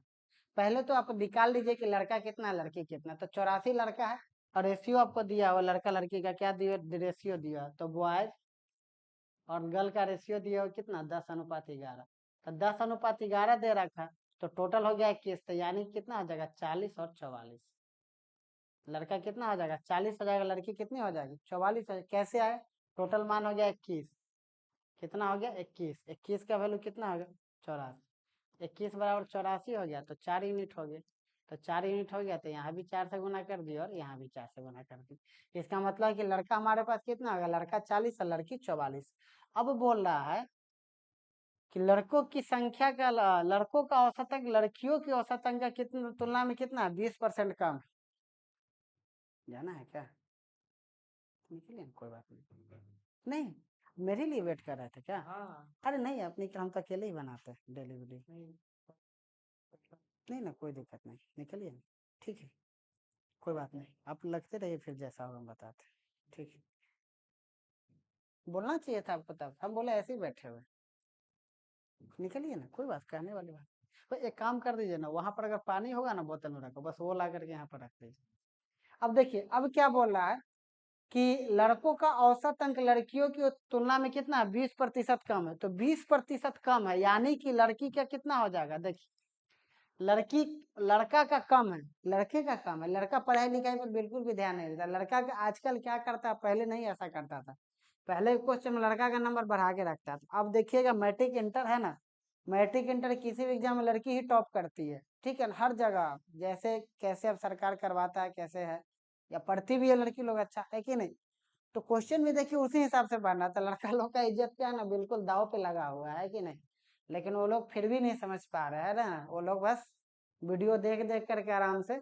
पहले तो आप निकाल लीजिए कि लड़का कितना लड़की कितना। तो 84 लड़का है और रेशियो आपको दिया हुआ लड़का लड़की का क्या दिया, रेशियो दिया। तो बॉयज और गर्ल का रेशियो दिया हुआ कितना, 10:11। तो 10:11 दे रखा, तो टोटल हो गया 21। तो यानी कितना हो जाएगा, 40 और 44। लड़का कितना हो जाएगा, 40 हो जाएगा, लड़की कितनी हो जाएगी, 44 हो जाएगी। कैसे आए, टोटल मान हो गया 21। कितना हो गया, 21। 21 का वैल्यू कितना हो गया, 84। 21 बराबर 84 हो गया, तो 4 यूनिट हो गए। तो 4 यूनिट हो गया, तो यहाँ भी 4 से गुना कर दिया और यहाँ भी 4 से गुना कर दी। इसका मतलब है कि लड़का हमारे पास कितना होगा, लड़का 40 और लड़की 44। अब बोल रहा है कि लड़कों की संख्या का लड़कों का औसत अंक लड़कियों की औसत अंक का कितना तुलना में कितना 20% कम। जाना है क्या, निकलिए कोई बात नहीं। नहीं, मेरे लिए वेट कर रहे थे क्या। हाँ। अरे नहीं, अपनी हम तो अकेले ही बनाते हैं डेली वीडियो। नहीं ना, कोई दिक्कत नहीं, निकलिए ना, ठीक है, कोई बात नहीं। आप लगते रहिए, फिर जैसा होगा हम बताते हैं, ठीक है। बोलना चाहिए था आपको, तब हम बोले ऐसे ही बैठे हुए। निकलिए ना, कोई बात कहने वाली बात। तो एक काम कर दीजिए ना, वहां पर अगर पानी होगा ना बोतल में रखो, बस वो ला करके यहाँ पर रख दीजिए। अब देखिए अब क्या बोल रहा है कि लड़कों का औसत अंक लड़कियों की तुलना में कितना 20% कम है। तो 20% कम है, यानी कि लड़की का कितना हो जाएगा। देखिए लड़की लड़का का कम है, लड़के का कम है। लड़का पढ़ाई लिखाई पर बिल्कुल भी ध्यान नहीं देता। लड़का का आजकल क्या करता है, पहले नहीं ऐसा करता था। पहले क्वेश्चन में लड़का का नंबर बढ़ा के रखता था। अब देखिएगा मैट्रिक इंटर है ना, मैट्रिक इंटर किसी भी एग्जाम में लड़की ही टॉप करती है, ठीक है ना। हर जगह जैसे कैसे अब सरकार करवाता है कैसे है, या पढ़ती भी है लड़की लोग, अच्छा है कि नहीं। तो क्वेश्चन भी देखिए उसी हिसाब से बनना था। लड़का लोग का इज्जत क्या है ना, बिल्कुल दाव पे लगा हुआ है कि नहीं। लेकिन वो लोग फिर भी नहीं समझ पा रहे हैं ना, वो लोग बस वीडियो देख देख करके आराम से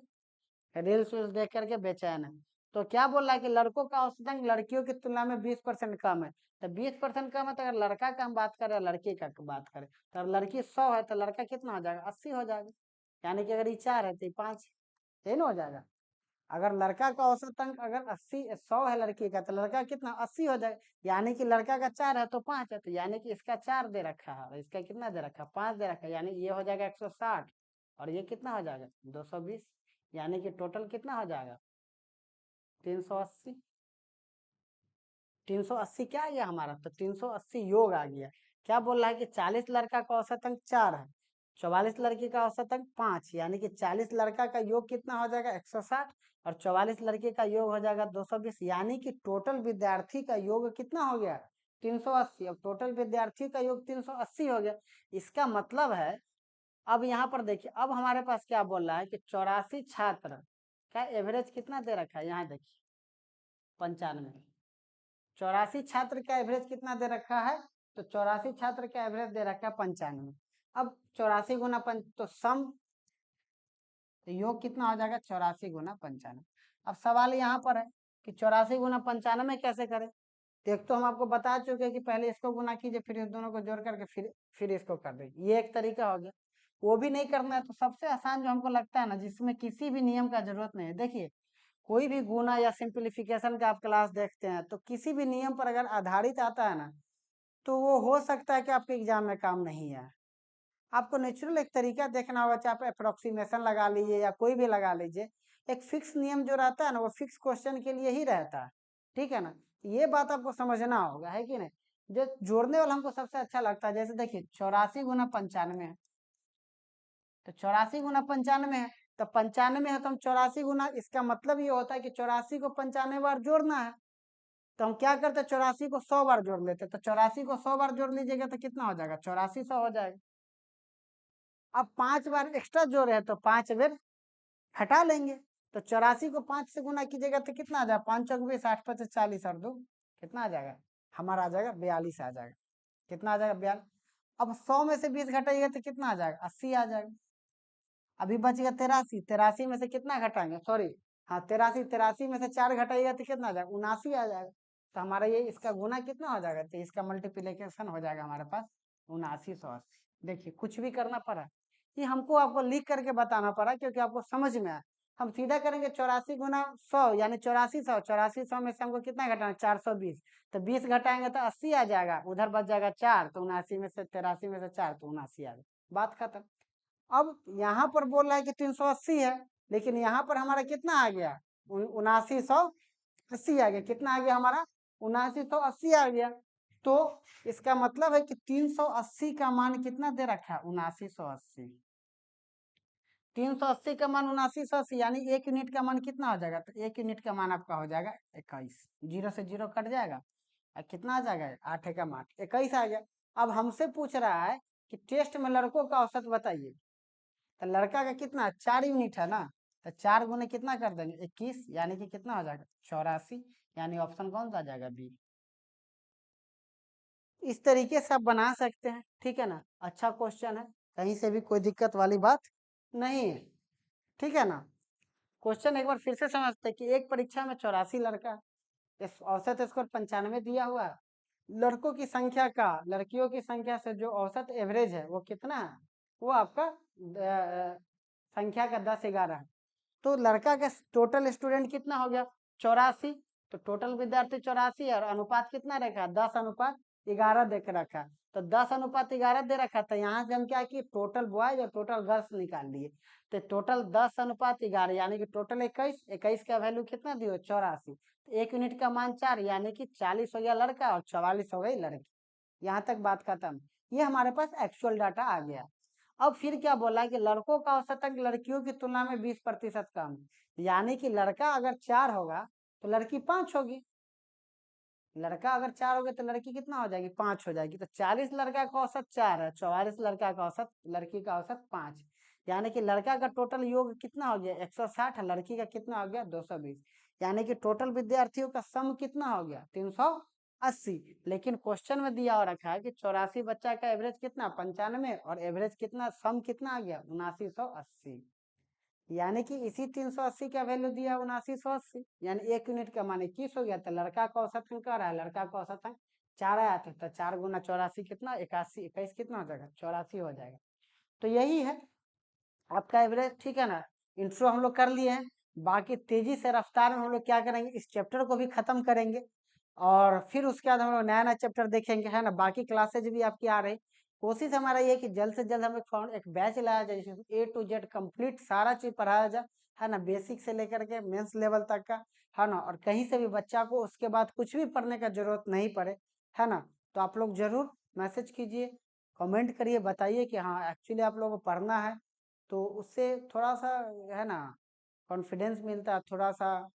रील्स वील्स देख करके बेचैन है। तो क्या बोल रहा है कि लड़कों का औसत अंक लड़कियों की तुलना में 20% कम है। तो 20% कम है, तो अगर लड़का का हम बात करें लड़की का बात करें, तो लड़की 100 है तो लड़का कितना हो जाएगा, 80 हो जाएगा। यानी कि अगर ये 4 है तो ये 5, यही ना हो जाएगा। अगर लड़का का औसत अंक अगर 80 100 है लड़की का, तो लड़का कितना 80 हो जाएगा। यानी कि लड़का का 4 है तो 5 है, तो यानी कि इसका 4 दे रखा है और इसका कितना दे रखा है, 5 दे रखा है। यानी ये हो जाएगा 160 और ये कितना हो जाएगा 220। यानी कि टोटल कितना हो जाएगा 380। 380 क्या आ गया हमारा, तो 380 योग आ गया। क्या बोल रहा है कि 40 लड़का का औसत अंक 4 है, 44 लड़की का औसत अंक 5, यानी कि 40 लड़का का योग कितना हो जाएगा 160 और 44 लड़के का योग हो जाएगा 220। यानी कि टोटल विद्यार्थी का योग कितना हो गया 380। अब टोटल विद्यार्थी का योग 380 हो गया। इसका मतलब है, अब यहाँ पर देखिए अब हमारे पास क्या बोल रहा है कि 84 छात्र का एवरेज कितना दे रखा है, यहाँ देखिए 95। 84 छात्र का एवरेज कितना दे रखा है, तो 84 छात्र का एवरेज दे रखा है 95। अब 84 गुना तो सम, तो योग कितना हो जाएगा 84 गुना 95। अब सवाल यहाँ पर है कि 84 गुना 95 कैसे करें। तो एक तो हम आपको बता चुके हैं कि पहले इसको गुना कीजिए, फिर इस दोनों को जोड़ करके फिर इसको कर देंगे, ये एक तरीका हो गया। वो भी नहीं करना है तो सबसे आसान जो हमको लगता है ना, जिसमें किसी भी नियम का जरूरत नहीं है। देखिए कोई भी गुना या सिंप्लीफिकेशन का आप क्लास देखते हैं तो किसी भी नियम पर अगर आधारित आता है ना, तो वो हो सकता है कि आपके एग्जाम में काम नहीं आए। आपको नेचुरल एक तरीका देखना होगा, चाहे आप अप्रोक्सीमेशन लगा लीजिए या कोई भी लगा लीजिए। एक फिक्स नियम जो रहता है ना वो फिक्स क्वेश्चन के लिए ही रहता है, ठीक है ना। ये बात आपको समझना होगा, है कि नहीं। जो जोड़ने वाला हमको सबसे अच्छा लगता है, जैसे देखिए 84 गुना 95 है, तो 84 गुना 95 है, तो 95 है तो हम 84 गुना, इसका मतलब ये होता है कि 84 को 95 बार जोड़ना है। तो हम क्या करते हैं, 84 को 100 बार जोड़ लेते, तो 84 को 100 बार जोड़ लीजिएगा तो कितना हो जाएगा, 8400 हो जाएगा। अब 5 बार एक्स्ट्रा जोड़े हैं तो 5 बार हटा लेंगे, तो 84 को 5 से गुना कीजिएगा तो कितना आ जाएगा, 5 चौक 20, 8 5 40 और 2 कितना आ जाएगा, हमारा आ जाएगा 42 आ जाएगा। कितना आ जाएगा, 42। अब 100 में से 20 घटाइएगा तो कितना आ जाएगा, 80 आ जाएगा। अभी बच गया 83, 83 में से कितना घटाएंगे, सॉरी हाँ 83, 83 में से 4 घटाइएगा तो कितना आ जाएगा, 79 आ जाएगा। तो हमारा ये इसका गुना कितना हो जाएगा, तो इसका मल्टीप्लीकेशन हो जाएगा हमारे पास 7980। देखिए कुछ भी करना पड़ा, ये हमको आपको लिख करके बताना पड़ा क्योंकि आपको समझ में आया। हम सीधा करेंगे 84 गुना 100 यानी 8400, 8400 में से हमको कितना घटाना, 420, तो 20 घटाएंगे तो 80 आ जाएगा, उधर बच जाएगा 4, तो 79 में से 83 में से 4 तो 79 आ जाएगा, बात खत्म। अब यहाँ पर बोल रहा है कि 380 है, लेकिन यहाँ पर हमारा कितना आ गया, 7980 आ गया। कितना आ गया हमारा, 7980 आ गया। तो इसका मतलब है कि 380 का मान कितना दे रखा है, 7980। 380 का मान 7980 यानी 1 यूनिट का मान कितना हो जाएगा, तो 1 यूनिट का मान आपका हो जाएगा 21। 0 से 0 कट जाएगा और कितना आ जाएगा, 8 एकम 8, 21 आ गया। अब हमसे पूछ रहा है कि टेस्ट में लड़कों का औसत बताइए, तो लड़का का कितना 4 यूनिट है ना, तो 4 गुने कितना कर देंगे, 21 यानी कि कितना हो जाएगा, 84, यानी ऑप्शन कौन सा आ जाएगा, बी। इस तरीके से आप बना सकते हैं, ठीक है ना। अच्छा क्वेश्चन है, कहीं से भी कोई दिक्कत वाली बात नहीं है, ठीक है ना। क्वेश्चन एक बार फिर से समझते हैं कि एक परीक्षा में 84 लड़का, इस औसत स्कोर 95 दिया हुआ है। लड़कों की संख्या का लड़कियों की संख्या से जो औसत एवरेज है वो कितना है, वो आपका संख्या का 10-11 है। तो लड़का का टोटल स्टूडेंट कितना हो गया, 84, तो टोटल विद्यार्थी 84 और अनुपात कितना रखा, 10:11 देख रखा। तो 10:11 दे रखा था, यहाँ से हम क्या किए, टोटल बॉयज और टोटल गर्ल्स निकाल लिए। तो टोटल 10:11 यानी कि टोटल 21, 21 का वैल्यू कितना दियो, 84। तो 1 यूनिट का मान 4 यानी कि 40 हो गया लड़का और 44 हो गई लड़की। यहाँ तक बात खत्म। ये हमारे पास एक्चुअल डाटा आ गया। अब फिर क्या बोला कि लड़कों का औसत अंक लड़कियों की तुलना में 20% कम, यानी कि लड़का अगर 4 होगा तो लड़की 5 होगी। लड़का अगर 4 होगा तो लड़की कितना हो जाएगी, 5 हो जाएगी। तो 40 लड़का का औसत 4 है, 44 लड़का का औसत, लड़की का औसत 5, यानी कि लड़का का टोटल योग कितना हो गया 160 है, लड़की का कितना हो गया 220, यानी कि टोटल विद्यार्थियों का सम कितना हो गया 380। लेकिन क्वेश्चन में दिया हो रखा है कि 84 बच्चा का एवरेज कितना 95 और एवरेज कितना सम कितना आ गया 7980, यानी कि इसी 380 का वैल्यू दिया 7980, यानी 1 यूनिट का मान 21 हो गया। तो लड़का का औसत अंक क्या रहा है, लड़का का औसत अंक 4 आया था, तो 4 गुना 84 कितना 81, 21 कितना हो जाएगा 84 हो जाएगा। तो यही है आपका एवरेज, ठीक है ना। इंट्रो हम लोग कर लिए हैं, बाकी तेजी से रफ्तार में हम लोग क्या करेंगे, इस चैप्टर को भी खत्म करेंगे और फिर उसके बाद हम लोग नया नया चैप्टर देखेंगे, है ना। बाकी क्लासेज भी आपकी आ रही, कोशिश हमारा ये कि जल्द से जल्द हम एक बैच लाया जाए जिसमें A to Z कंप्लीट सारा चीज पढ़ाया जाए, है ना, बेसिक से लेकर के मेंस लेवल तक का, है ना। और कहीं से भी बच्चा को उसके बाद कुछ भी पढ़ने का जरूरत नहीं पड़े, है ना। तो आप लोग जरूर मैसेज कीजिए, कमेंट करिए, बताइए कि हाँ एक्चुअली आप लोगों को पढ़ना है। तो उससे थोड़ा सा, है ना, कॉन्फिडेंस मिलता है, थोड़ा सा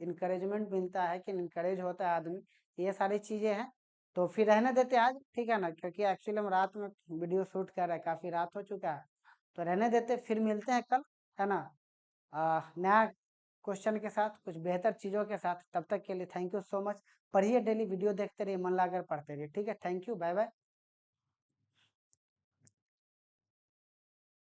इनकरेजमेंट मिलता है कि इनकरेज होता है आदमी। ये सारी चीजें हैं। तो फिर रहने देते आज, ठीक है ना, क्योंकि एक्चुअली हम रात में वीडियो शूट कर रहे हैं, काफी रात हो चुका है। तो रहने देते, फिर मिलते हैं कल, है ना, नया क्वेश्चन के साथ, कुछ बेहतर चीजों के साथ। तब तक के लिए थैंक यू सो मच। पढ़िए, डेली वीडियो देखते रहिए, मन लगाकर पढ़ते रहिए, ठीक है। Thank you, bye bye.